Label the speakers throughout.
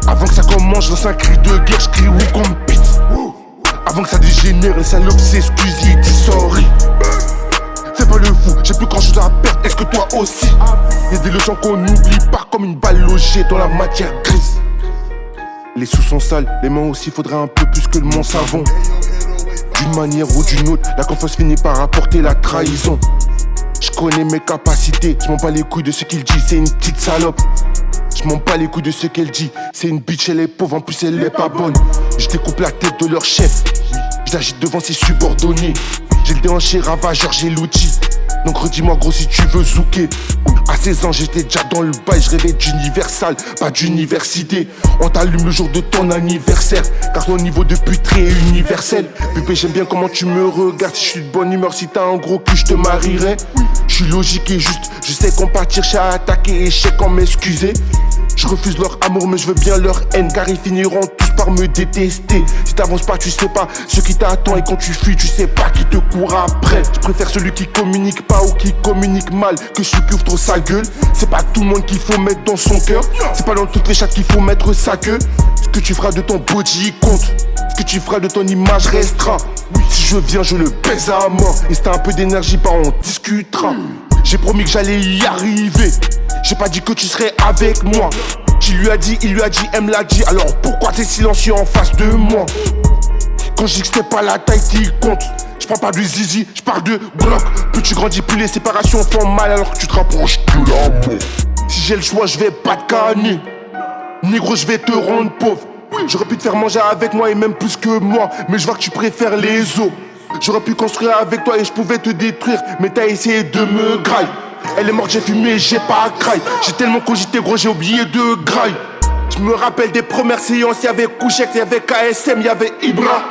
Speaker 1: Avant que ça commence, je lance un cri de guerre, je crie ou qu'on me pite. Avant que ça dégénère, les salopes s'excusent, ils disent sorry. Fais pas le fou, j'ai plus grand chose à perdre, est-ce que toi aussi? Y'a des leçons qu'on n'oublie pas comme une balle logée dans la matière grise. Les sous sont sales, les mains aussi, faudrait un peu plus que le mon savon. D'une manière ou d'une autre, la confiance finit par apporter la trahison. Je connais mes capacités, je m'en bats les couilles de ce qu'il dit, c'est une petite salope. Je m'en bats les couilles de ce qu'elle dit, c'est une bitch, elle est pauvre, en plus elle est pas bonne. Je découpe la tête de leur chef, je l'agite devant ses subordonnés. J'ai le déhanché ravageur, j'ai l'outil. Donc redis-moi gros si tu veux zouker. À 16 ans j'étais déjà dans le bail, je rêvais d'universal, pas d'université. On t'allume le jour de ton anniversaire, car ton niveau de puterie est universel. Bébé j'aime bien comment tu me regardes, si je suis de bonne humeur, si t'as un gros cul je te marierai. Je suis logique et juste, je sais qu'on partir chez attaquer et chèque en m'excuser. Je refuse leur amour mais je veux bien leur haine, car ils finiront tous par me détester. Si t'avances pas tu sais pas ce qui t'attend, et quand tu fuis tu sais pas qui te court après. Je préfère celui qui communique pas ou qui communique mal que celui qui ouvre trop sa gueule. C'est pas tout le monde qu'il faut mettre dans son cœur, c'est pas dans toutes les chattes qu'il faut mettre sa queue. Ce que tu feras de ton body compte, ce que tu feras de ton image restera. Si je viens je le baise à mort, et si t'as un peu d'énergie bah on discutera. J'ai promis que j'allais y arriver, j'ai pas dit que tu serais avec moi. Tu lui as dit, il lui a dit, elle me l'a dit, alors pourquoi t'es silencieux en face de moi? Quand je dis que c'était pas la taille qui compte, je parle pas de zizi, je parle de Glock. Plus tu grandis, plus les séparations font mal, alors que tu te rapproches de la mort. Si j'ai le choix, je vais pas te canner, négro, je vais te rendre pauvre. J'aurais pu te faire manger avec moi et même plus que moi, mais je vois que tu préfères les os. J'aurais pu construire avec toi et je pouvais te détruire, mais t'as essayé de me graille. Elle est morte, j'ai fumé, j'ai pas craille. J'ai tellement cogité gros, j'ai oublié de graille. Je me rappelle des premières séances, y'avait Kouchek, y'avait KSM, y'avait Ibra.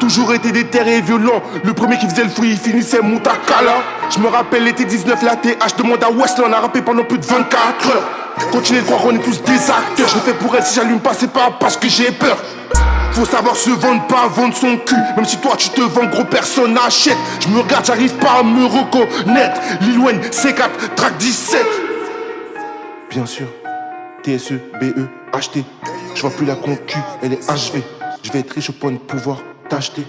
Speaker 1: Toujours été déter et violent, le premier qui faisait le fruit, il finissait Moutakala. Je me rappelle l'été 19, la TH demande à Westland, on a rappé pendant plus de 24 heures. Continuez de croire, on est tous des acteurs. Je le fais pour elle, si j'allume pas, c'est pas parce que j'ai peur. Faut savoir se vendre, pas vendre son cul. Même si toi tu te vends, gros, personne n'achète. Je me regarde, j'arrive pas à me reconnaître. Lil Wayne, C4, track 17. Bien sûr, TSE, BE, acheter. Je vois plus la concu, elle est HV. Je vais être riche au point de pouvoir t'acheter.